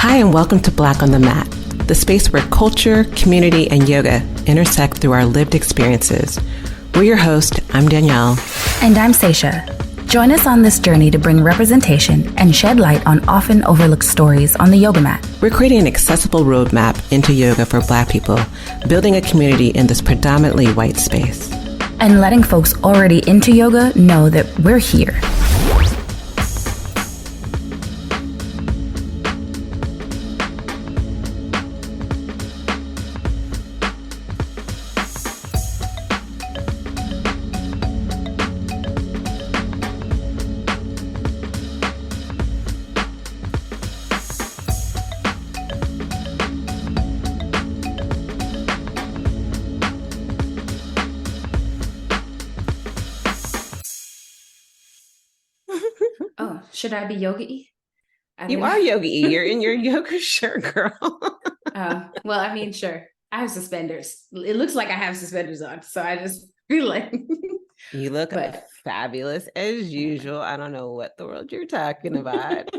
Hi, and welcome to Black on the Mat, the space where culture, community, and yoga intersect through our lived experiences. We're your host. I'm Danielle. And I'm Saisha. Join us on this journey to bring representation and shed light on often overlooked stories on the yoga mat. We're creating an accessible roadmap into yoga for Black people, building a community in this predominantly white space. And letting folks already into yoga know that we're here. Oh, should I be yogi-y? You are yogi-y. You're in your yoga shirt, girl. Well, I mean, sure. I have suspenders. It looks like I have suspenders on, so I just feel like you look fabulous as usual. I don't know what the world you're talking about.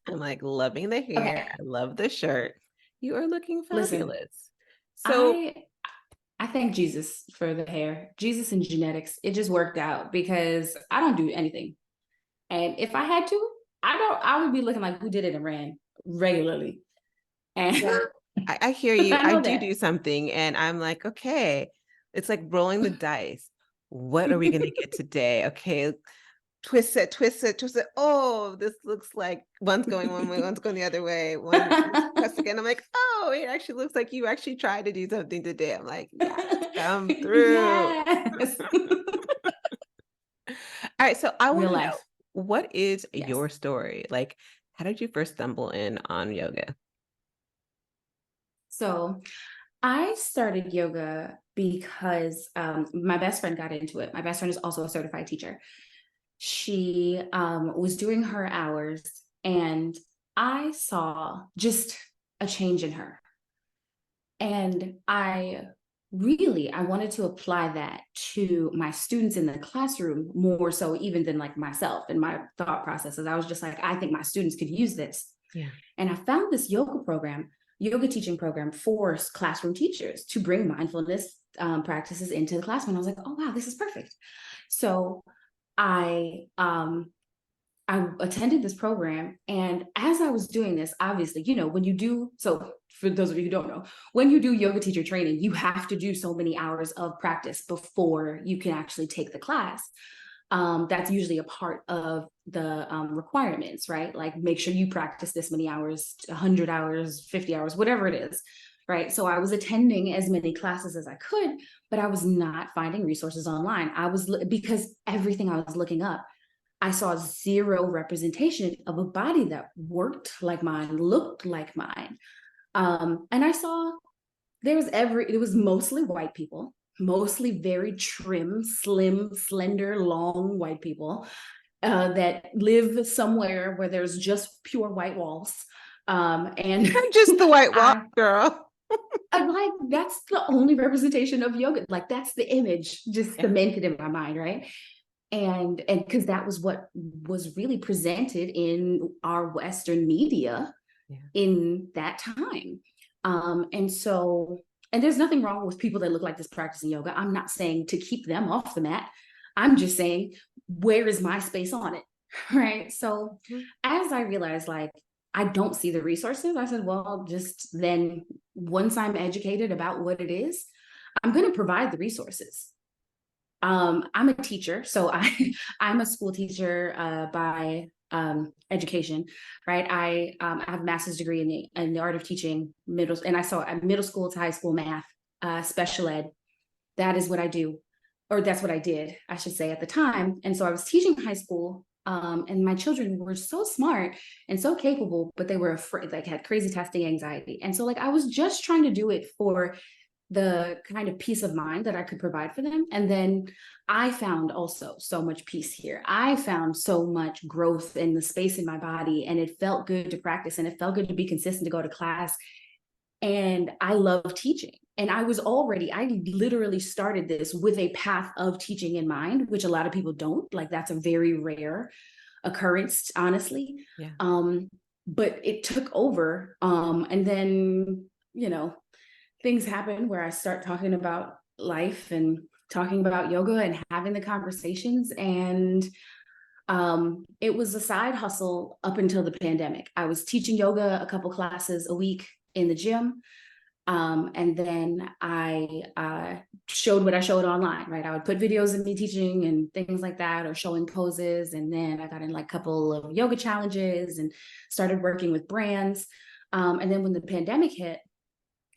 I'm like loving the hair. Okay. I love the shirt. You are looking fabulous. Listen, I thank Jesus for the hair. Jesus and genetics. It just worked out because I don't do anything. And if I had to, I would be looking like who did it and ran regularly. And I hear you. I do something and I'm like, okay, it's like rolling the dice. What are we going to get today? Okay, twist it. Oh, this looks like one's going one way, one's going the other way. One twist again. I'm like, oh, it actually looks like you actually tried to do something today. I'm like, yes, come through. Yes. All right, so I want to know, what is Yes. your story? Like, how did you first stumble in on yoga? So I started yoga because my best friend got into it. My best friend is also a certified teacher. She was doing her hours and I saw just a change in her. And I wanted to apply that to my students in the classroom more so even than like myself and my thought processes. I was just like, I think my students could use this. Yeah. And I found this yoga teaching program for classroom teachers to bring mindfulness practices into the classroom. I was like, oh, wow, this is perfect. So I attended this program. And as I was doing this, obviously, for those of you who don't know, when you do yoga teacher training, you have to do so many hours of practice before you can actually take the class. That's usually a part of the requirements, right? Like make sure you practice this many hours, 100 hours, 50 hours, whatever it is, right? So I was attending as many classes as I could, but I was not finding resources online. Because everything I was looking up, I saw zero representation of a body that worked like mine, looked like mine. And I saw it was mostly white people, mostly very trim, slim, slender, long white people that live somewhere where there's just pure white walls. And just the white wall, girl. I'm like, that's the only representation of yoga. Like that's the image just cemented in my mind, right? And because that was what was really presented in our Western media in that time. And there's nothing wrong with people that look like this practicing yoga. I'm not saying to keep them off the mat. I'm just saying, where is my space on it? Right. So as I realized, like, I don't see the resources, I said, well, just then once I'm educated about what it is, I'm going to provide the resources. I'm a teacher, so I'm a school teacher by education, right? I have a master's degree in the art of teaching middle school to high school math, special ed. That is what I do, or that's what I did, I should say, at the time. And so I was teaching high school, and my children were so smart and so capable, but they were afraid, like had crazy testing anxiety. And so like I was just trying to do it for the kind of peace of mind that I could provide for them. And then I found also so much peace here. I found so much growth in the space in my body, and it felt good to practice, and it felt good to be consistent, to go to class. And I love teaching. And I literally started this with a path of teaching in mind, which a lot of people don't. Like that's a very rare occurrence, honestly. Yeah. but it took over. And then, things happen where I start talking about life and talking about yoga and having the conversations. And it was a side hustle up until the pandemic. I was teaching yoga a couple classes a week in the gym. And then I showed what I showed online, right? I would put videos of me teaching and things like that, or showing poses. And then I got in like a couple of yoga challenges and started working with brands. And then when the pandemic hit,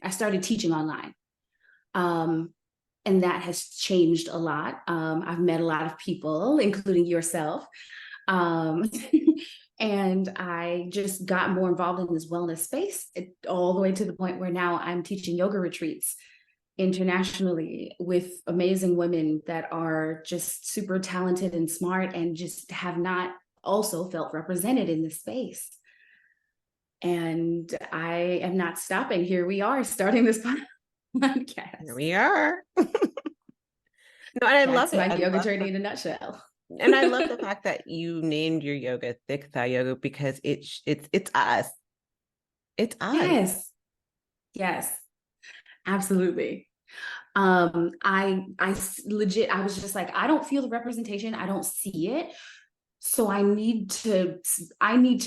I started teaching online. And that has changed a lot. I've met a lot of people, including yourself. And I just got more involved in this wellness space, all the way to the point where now I'm teaching yoga retreats internationally with amazing women that are just super talented and smart and just have not also felt represented in this space. And I am not stopping. Here we are starting this podcast. Here we are. No, and I love it. My yoga journey in a nutshell. And I love the fact that you named your yoga Thick Thigh Yoga, because it's us. It's us. Yes, absolutely. I legit, I was just like, I don't feel the representation. I don't see it. So I need to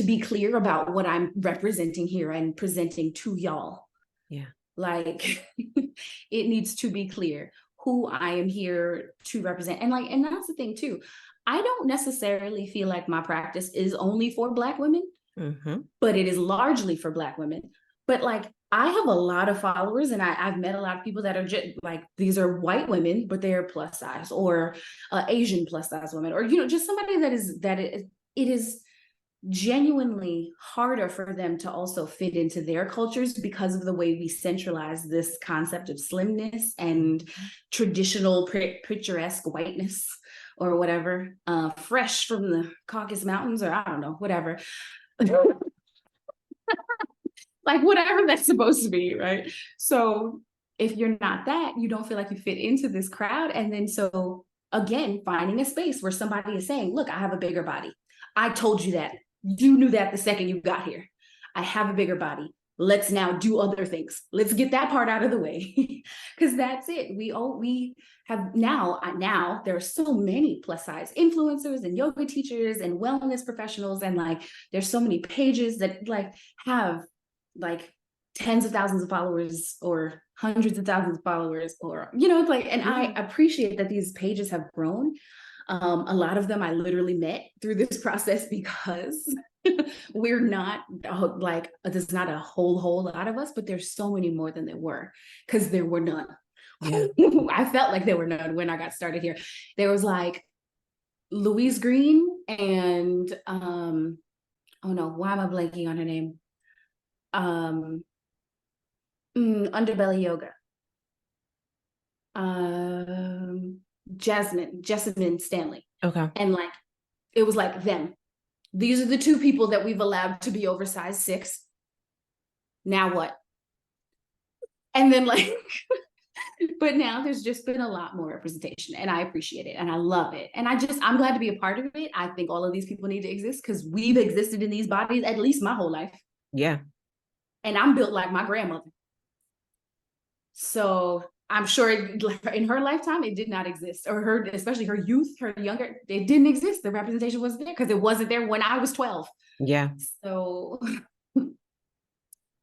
be clear about what I'm representing here and presenting to y'all. Yeah. Like it needs to be clear who I am here to represent. And and that's the thing too. I don't necessarily feel like my practice is only for Black women, but it is largely for Black women. But I have a lot of followers, and I've met a lot of people that are just these are white women, but they're plus size, or Asian plus size women, or, just somebody it is genuinely harder for them to also fit into their cultures because of the way we centralize this concept of slimness and traditional picturesque whiteness, or whatever, fresh from the Caucasus Mountains, or I don't know, whatever. Whatever that's supposed to be, right? So if you're not that, you don't feel like you fit into this crowd. And then so again, finding a space where somebody is saying, look, I have a bigger body. I told you that. You knew that the second you got here. I have a bigger body. Let's now do other things. Let's get that part out of the way. Because that's it. We have now there are so many plus size influencers and yoga teachers and wellness professionals. And there's so many pages that have tens of thousands of followers or hundreds of thousands of followers, or, and I appreciate that these pages have grown. A lot of them I literally met through this process, because we're not there's not a whole lot of us, but there's so many more than there were, because there were none. Yeah. I felt like there were none when I got started here. There was Louise Green and oh no, why am I blanking on her name? Underbelly Yoga. Jessamine Stanley. Okay. And it was them. These are the two people that we've allowed to be oversized 6. Now what? And then but now there's just been a lot more representation, and I appreciate it and I love it. And I'm glad to be a part of it. I think all of these people need to exist, because we've existed in these bodies at least my whole life. Yeah. And I'm built like my grandmother. So I'm sure in her lifetime, it did not exist, or especially her youth, her younger, it didn't exist. The representation wasn't there because it wasn't there when I was 12. Yeah. So.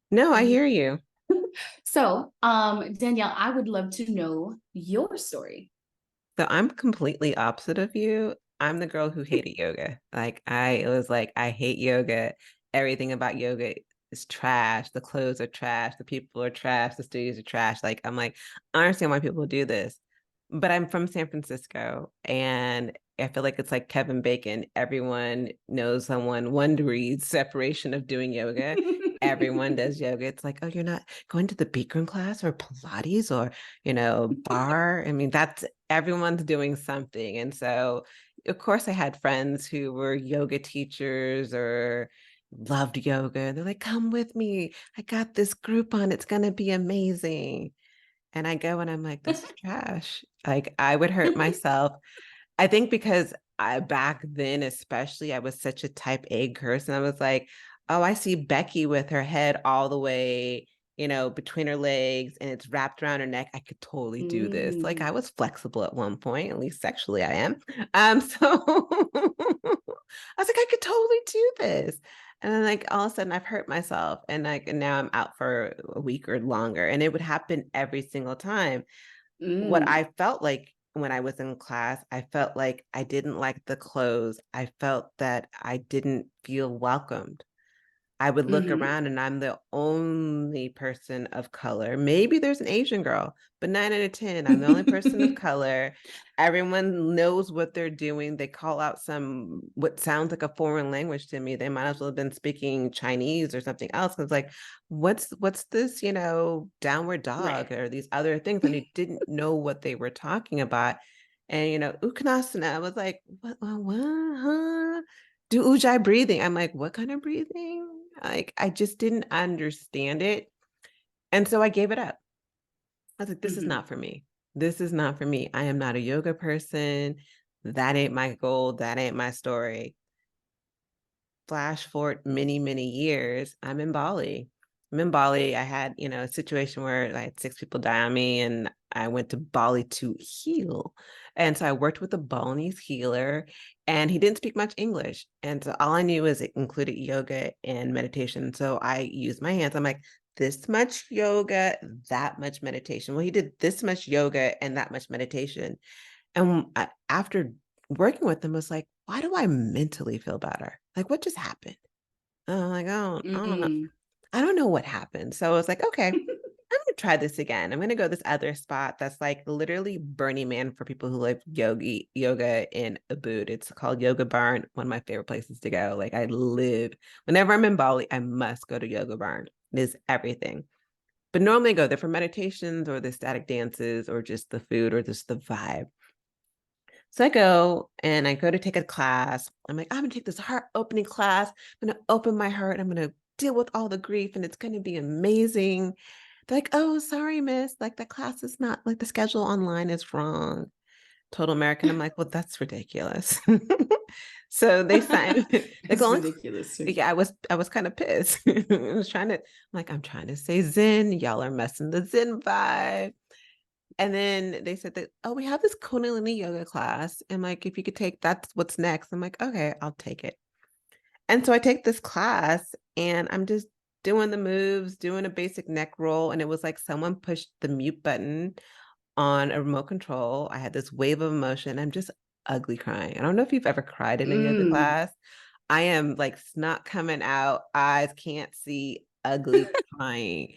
No, I hear you. So, Danielle, I would love to know your story. So I'm completely opposite of you. I'm the girl who hated yoga. I hate yoga. Everything about yoga is trash. The clothes are trash. The people are trash. The studios are trash. I'm I understand why people do this, but I'm from San Francisco, and I feel like it's like Kevin Bacon. Everyone knows someone 1 degree separation of doing yoga. Everyone does yoga. It's oh, you're not going to the Bikram class or Pilates or, bar. I mean, that's everyone's doing something. And so, of course, I had friends who were yoga teachers or loved yoga. They're come with me. I got this Groupon. It's going to be amazing. And I go and I'm this is trash. I would hurt myself. I think because back then, especially, I was such a type A person. I was oh, I see Becky with her head all the way, between her legs and it's wrapped around her neck. I could totally do this. Like I was flexible at one point, at least sexually I am. So I was like, I could totally do this. And then like all of a sudden I've hurt myself and now I'm out for a week or longer. And it would happen every single time. What I felt like when I was in class, I felt like I didn't like the clothes. I felt that I didn't feel welcomed. I would look around and I'm the only person of color. Maybe there's an Asian girl, but 9 out of 10, I'm the only person of color. Everyone knows what they're doing. They call out what sounds like a foreign language to me. They might as well have been speaking Chinese or something else. It's like, what's this, downward dog Right. or these other things? And I didn't know what they were talking about. And, Uttanasana, I was like, what, huh? Do ujjayi breathing. I'm like, what kind of breathing? Like, I just didn't understand it. And so I gave it up. I was like, this is not for me. This is not for me. I am not a yoga person. That ain't my goal. That ain't my story. Flash forward many, many years, I'm in Bali. I had, a situation where I had 6 people die on me and I went to Bali to heal. And so I worked with a Balinese healer and he didn't speak much English. And so all I knew was it included yoga and meditation. So I used my hands. I'm like, this much yoga, that much meditation. Well, he did this much yoga and that much meditation. And after working with them, was like, why do I mentally feel better? Like, what just happened? And I'm like, oh, I don't know. I don't know what happened. So I was like, okay, I'm gonna try this again. I'm gonna go this other spot that's like literally Burning Man for people who like yoga in Ubud. It's called Yoga Barn, one of my favorite places to go. Like whenever I'm in Bali, I must go to Yoga Barn. It is everything. But normally I go there for meditations or the static dances or just the food or just the vibe. So I go to take a class. I'm like, I'm gonna take this heart opening class. I'm gonna open my heart. I'm gonna deal with all the grief and it's gonna be amazing. They're like, oh, sorry, miss. Like the class is not like the schedule online is wrong. Total American. I'm like, well, that's ridiculous. So they signed That's ridiculous. yeah, I was kind of pissed. I'm trying to say Zen. Y'all are messing the Zen vibe. And then they said that, oh, we have this Kundalini yoga class. And like, if you could take that's what's next. I'm like, okay, I'll take it. And so I take this class and I'm just doing the moves, doing a basic neck roll. And it was like someone pushed the mute button on a remote control. I had this wave of emotion. I'm just ugly crying. I don't know if you've ever cried in a yoga class. I am like snot coming out, eyes can't see, ugly crying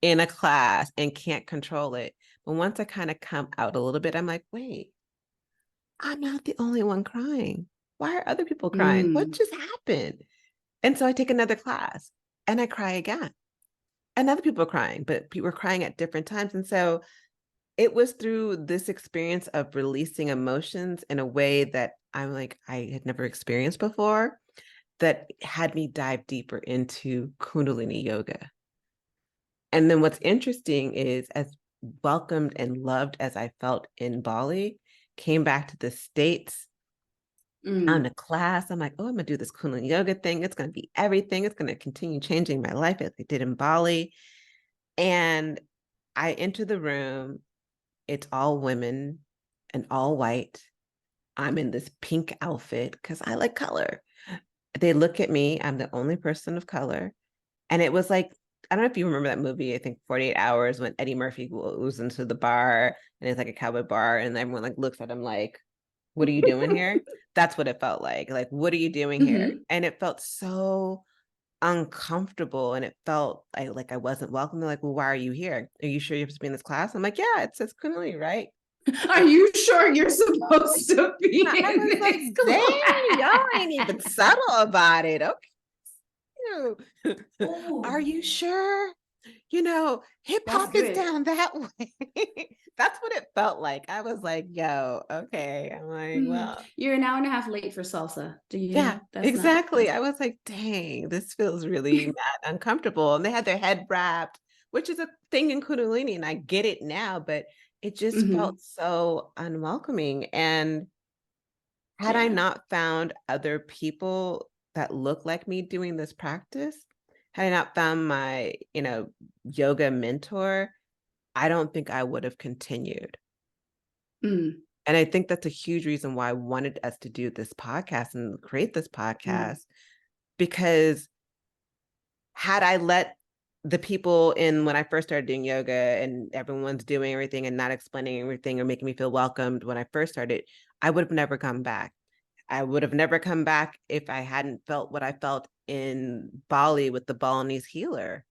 in a class and can't control it. But once I kind of come out a little bit, I'm like, wait, I'm not the only one crying. Why are other people crying? What just happened? And so I take another class and I cry again. And other people are crying, but people were crying at different times. And so it was through this experience of releasing emotions in a way that I'm like, I had never experienced before that had me dive deeper into Kundalini yoga. And then what's interesting is as welcomed and loved as I felt in Bali, came back to the States on a class. I'm like, oh, I'm gonna do this Kundalini yoga thing. It's gonna be everything. It's gonna continue changing my life as it did in Bali. And I enter the room. It's all women and all white. I'm in this pink outfit because I like color. They look at me. I'm the only person of color. And it was like, I don't know if you remember that movie, I think 48 Hours, when Eddie Murphy goes into the bar and it's like a cowboy bar and everyone like looks at him like, what are you doing here? That's what it felt like. Like, what are you doing here? And it felt so uncomfortable and it felt like I wasn't welcome. They're like, well, why are you here? Are you sure you're supposed to be in this class? I'm like, yeah, it says Kundalini, right? Are you sure you're supposed to be in was like, dang, y'all ain't even subtle about it. Okay. Are you sure? Hip hop is down that way. That's what it felt like. I was like, yo, okay. I'm like, well, you're an hour and a half late for salsa. Do you yeah, know? That's exactly. I was like, dang, this feels really uncomfortable. And they had their head wrapped, which is a thing in Kundalini, and I get it now, but it just felt so unwelcoming. And had I not found other people that look like me doing this practice, had I not found my, yoga mentor, I don't think I would have continued. Mm, And I think that's a huge reason why I wanted us to do this podcast and create this mm, podcast, because had I let the people in when I first started doing yoga and everyone's doing everything and not explaining everything or making me feel welcomed when I first started, I would have never come back. I would have never come back if I hadn't felt what I felt in Bali with the Balinese healer.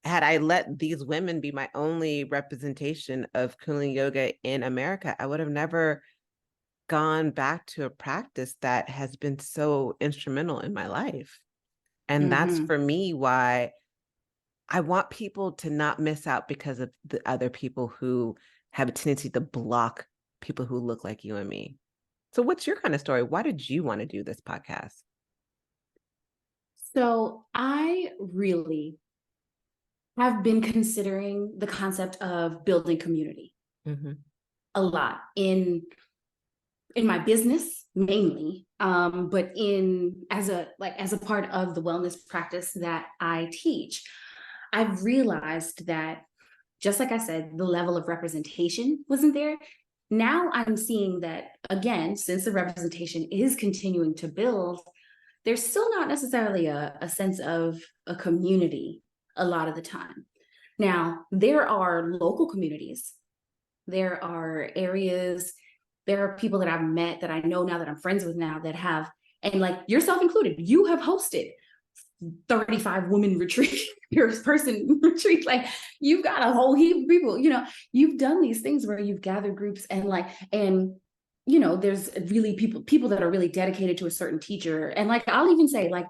Had I let these women be my only representation of Kundalini yoga in America, I would have never gone back to a practice that has been so instrumental in my life. And that's mm-hmm. for me why I want people to not miss out because of the other people who have a tendency to block people who look like you and me. So what's your kind of story? Why did you want to do this podcast? So I really have been considering the concept of building community a lot in my business mainly, but as a part of the wellness practice that I teach. I've realized that, just like I said, the level of representation wasn't there. Now I'm seeing that, again, since the representation is continuing to build, there's still not necessarily a sense of a community a lot of the time. Now, there are local communities, there are areas, there are people that I've met that I know now that I'm friends with now that have, and like yourself included, you have hosted 35 women retreat, your person retreat. Like, you've got a whole heap of people, you've done these things where you've gathered groups and there's really people that are really dedicated to a certain teacher. And like, I'll even say like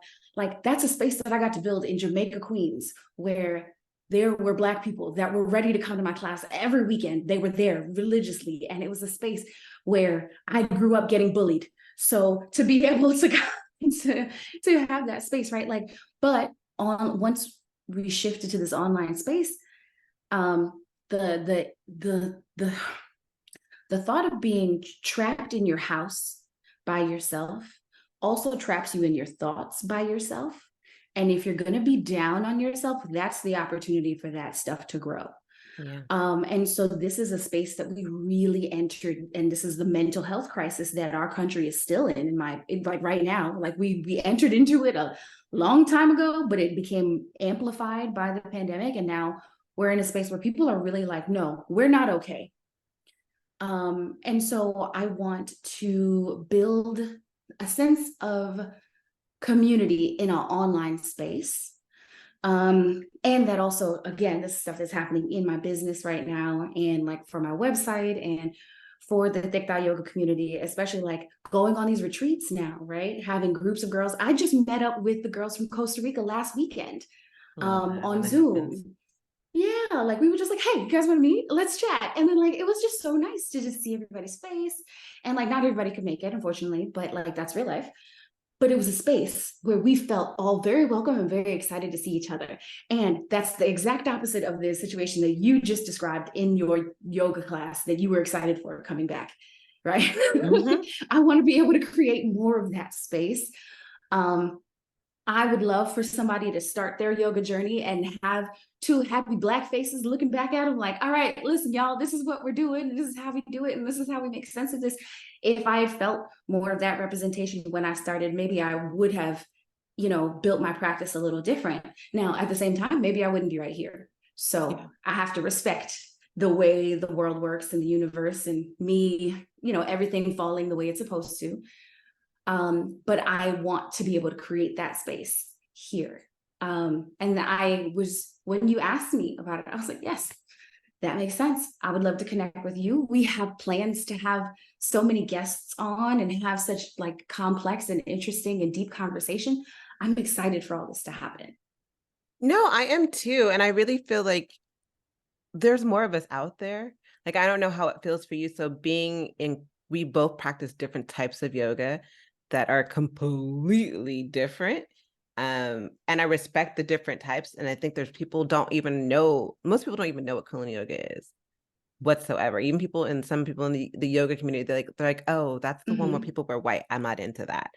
that's a space that I got to build in Jamaica, Queens, where there were Black people that were ready to come to my class every weekend. They were there religiously. And it was a space where I grew up getting bullied. So to be able to to have that space, right? Like, but once we shifted to this online space, the thought of being trapped in your house by yourself also traps you in your thoughts by yourself. And if you're going to be down on yourself, that's the opportunity for that stuff to grow. Yeah. And so this is a space that we really entered, and this is the mental health crisis that our country is still in like right now. Like we entered into it a long time ago, but it became amplified by the pandemic. And now we're in a space where people are really like, no, we're not okay. And so I want to build a sense of community in an online space. And that also, again, this stuff is happening in my business right now, and like for my website and for the Theta yoga community, especially like going on these retreats now, right? Having groups of girls. I just met up with the girls from Costa Rica last weekend on Zoom. Happens. Yeah, like we were just like, hey, you guys want to meet? Let's chat. And then like it was just so nice to just see everybody's face. And like not everybody could make it, unfortunately, but like that's real life. But it was a space where we felt all very welcome and very excited to see each other. And that's the exact opposite of the situation that you just described in your yoga class that you were excited for coming back, right? Mm-hmm. I want to be able to create more of that space. I would love for somebody to start their yoga journey and have two happy Black faces looking back at them like, all right, listen, y'all, this is what we're doing. And this is how we do it. And this is how we make sense of this. If I felt more of that representation when I started, maybe I would have, built my practice a little different. Now, at the same time, maybe I wouldn't be right here. So yeah. I have to respect the way the world works and the universe and me, everything falling the way it's supposed to. But I want to be able to create that space here. And when you asked me about it, I was like, yes, that makes sense. I would love to connect with you. We have plans to have so many guests on and have such like complex and interesting and deep conversation. I'm excited for all this to happen. No, I am too. And I really feel like there's more of us out there. Like, I don't know how it feels for you. So we both practice different types of yoga that are completely different. And I respect the different types. And I think most people don't even know what Kundalini yoga is whatsoever. Even some people in the yoga community, they're like, oh, that's the one where people wear white. I'm not into that.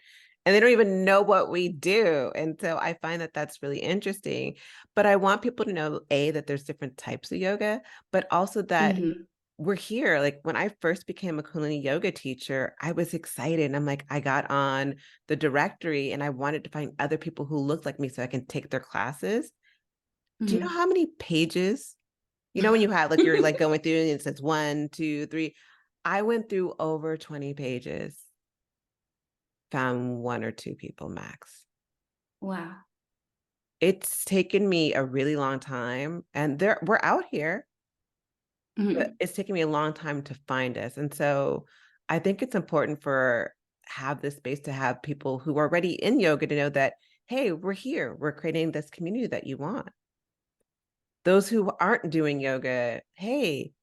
and they don't even know what we do. And so I find that that's really interesting. But I want people to know, A, that there's different types of yoga, but also that Mhm. we're here. Like when I first became a Kundalini yoga teacher, I was excited. And I'm like, I got on the directory and I wanted to find other people who looked like me so I can take their classes. Do you know Mhm. how many pages? You know, when you have like you're like going through and it says 1, 2, 3. I went through over 20 pages, found 1 or 2 people max. Wow. It's taken me a really long time, and we're out here, but Mhm. it's taken me a long time to find us. And so I think it's important for have this space to have people who are already in yoga to know that, hey, we're here. We're creating this community that you want. Those who aren't doing yoga, hey,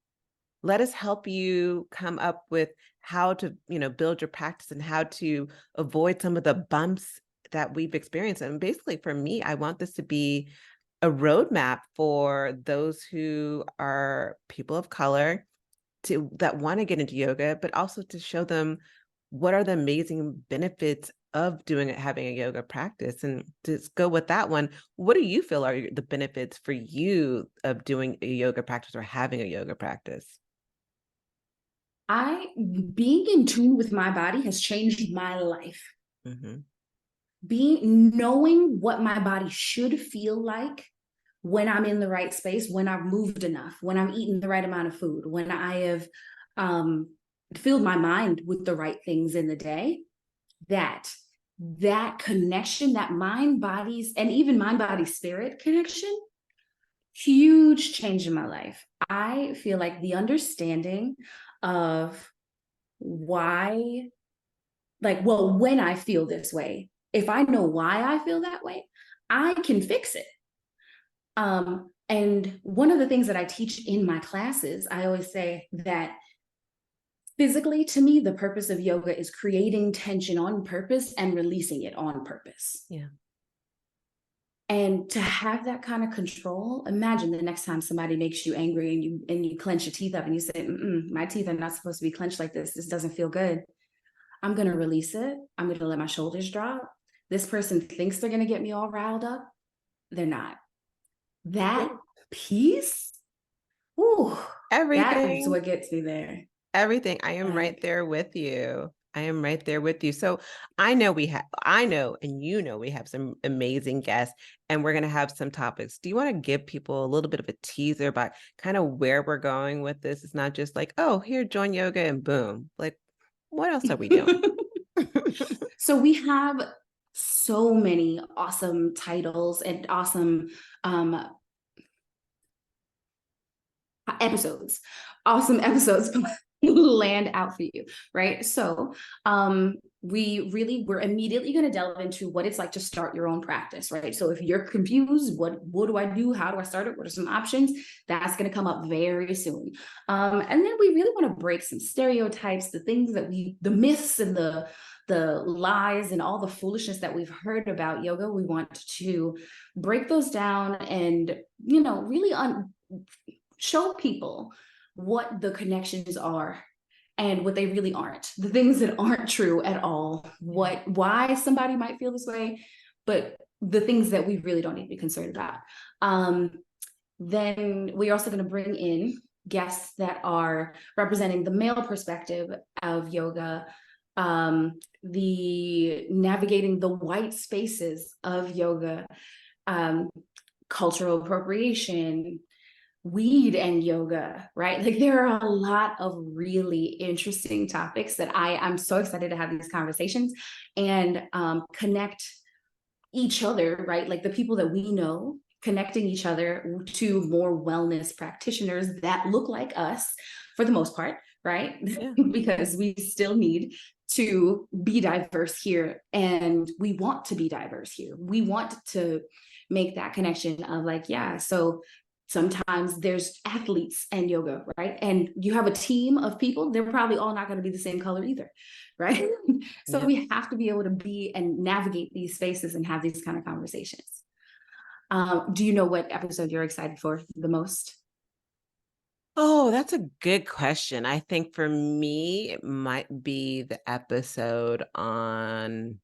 let us help you come up with how to, build your practice and how to avoid some of the bumps that we've experienced. And basically for me, I want this to be a roadmap for those who are people of color to that want to get into yoga, but also to show them what are the amazing benefits of doing it, having a yoga practice. And to go with that one, what do you feel are the benefits for you of doing a yoga practice or having a yoga practice? I being in tune with my body has changed my life. Hmm. Knowing what my body should feel like when I'm in the right space, when I've moved enough, when I'm eating the right amount of food, when I have um, filled my mind with the right things in the day, that that connection, that mind bodies and even mind body spirit connection, huge change in my life. I feel like the understanding of why, like, well, when I feel this way, if I know why I feel that way, I can fix it. And one of the things that I teach in my classes, I always say that physically, to me, the purpose of yoga is creating tension on purpose and releasing it on purpose. Yeah. And to have that kind of control, imagine the next time somebody makes you angry and you clench your teeth up and you say, my teeth are not supposed to be clenched like this. This doesn't feel good. I'm going to release it. I'm going to let my shoulders drop. This person thinks they're going to get me all riled up. They're not. That peace, ooh, that is Everything. what gets me there. Everything. I am right Like, there with you. I am right there with you. So I know, and we have some amazing guests and we're going to have some topics. Do you want to give people a little bit of a teaser about kind of where we're going with this? It's not just like, oh, here, join yoga and boom. Like, what else are we doing? so we have so many awesome titles and awesome um, awesome episodes land out for you, right? So we're immediately going to delve into what it's like to start your own practice, right? So if you're confused, what do I do? How do I start it? What are some options? That's going to come up very soon. And then we really want to break some stereotypes, the things that the myths and the lies and all the foolishness that we've heard about yoga. We want to break those down and, really show people what the connections are and what they really aren't, the things that aren't true at all, why somebody might feel this way, but the things that we really don't need to be concerned about. Then we're also going to bring in guests that are representing the male perspective of yoga, the navigating the white spaces of yoga, cultural appropriation, weed and yoga, right? Like there are a lot of really interesting topics that I'm so excited to have these conversations and connect each other, right? Like the people that we know, connecting each other to more wellness practitioners that look like us for the most part, right? Yeah. Because we still need to be diverse here and we want to be diverse here. We want to make that connection of like, yeah, so sometimes there's athletes and yoga, right? And you have a team of people, they're probably all not going to be the same color either, right? So Yeah. we have to be able to be and navigate these spaces and have these kind of conversations. Do you know what episode you're excited for the most? Oh, that's a good question. I think for me, it might be the episode on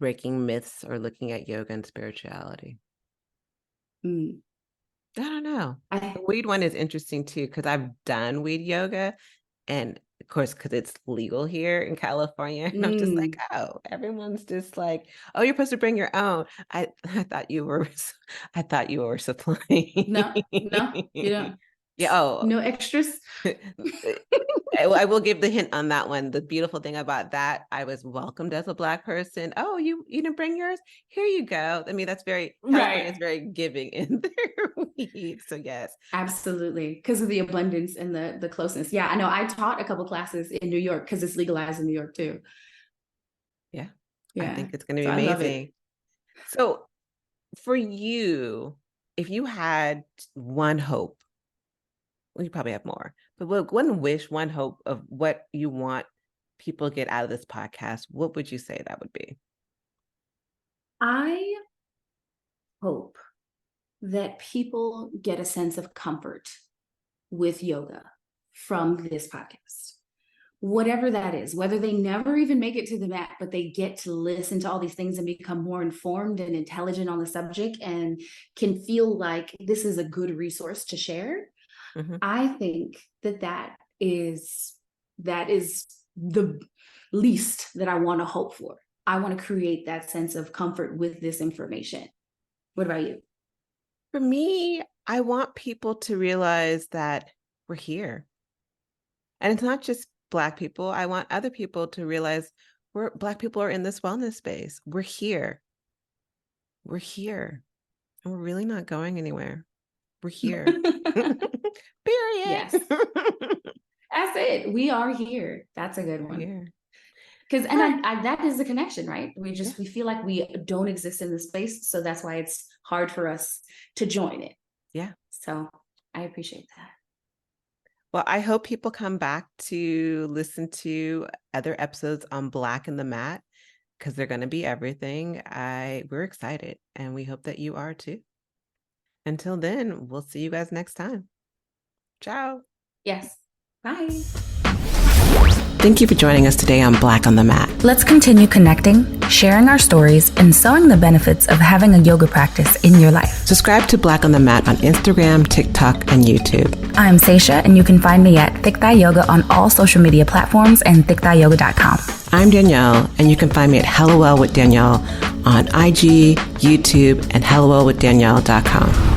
breaking myths or looking at yoga and spirituality? I don't know. The weed one is interesting too, because I've done weed yoga, and of course, because it's legal here in California, and I'm just like, oh, everyone's just like, oh, you're supposed to bring your own. I thought you were supplying. No, you don't. Yeah. Oh, no extras. I will give the hint on that one. The beautiful thing about that, I was welcomed as a Black person. Oh, you didn't bring yours? Here you go. I mean, that's very, California is very giving in their weed. So yes. Absolutely. Because of the abundance and the closeness. Yeah, I know. I taught a couple classes in New York because it's legalized in New York too. Yeah. Yeah. I think it's going to be amazing. So for you, if you had one hope, well, you probably have more, but one wish, one hope of what you want people to get out of this podcast, what would you say that would be? I hope that people get a sense of comfort with yoga from this podcast. Whatever that is, whether they never even make it to the mat, but they get to listen to all these things and become more informed and intelligent on the subject and can feel like this is a good resource to share. I think that is the least that I want to hope for. I want to create that sense of comfort with this information. What about you? For me, I want people to realize that we're here. And it's not just Black people. I want other people to realize Black people are in this wellness space. We're here. We're here. And we're really not going anywhere. We're here. Period. Yes. That's it. We are here. That's a good one. Because I that is the connection, right? We feel like we don't exist in the space. So that's why it's hard for us to join it. Yeah. So I appreciate that. Well, I hope people come back to listen to other episodes on Black in the Mat, because they're going to be everything. We're excited, and we hope that you are too. Until then, we'll see you guys next time. Ciao. Yes. Bye. Thank you for joining us today on Black on the Mat. Let's continue connecting, sharing our stories, and sowing the benefits of having a yoga practice in your life. Subscribe to Black on the Mat on Instagram, TikTok, and YouTube. I'm Saisha, and you can find me at Thick Thigh Yoga on all social media platforms and thickthighyoga.com. I'm Danielle, and you can find me at Hellowell with Danielle on IG, YouTube, and hellowellwithdanielle.com.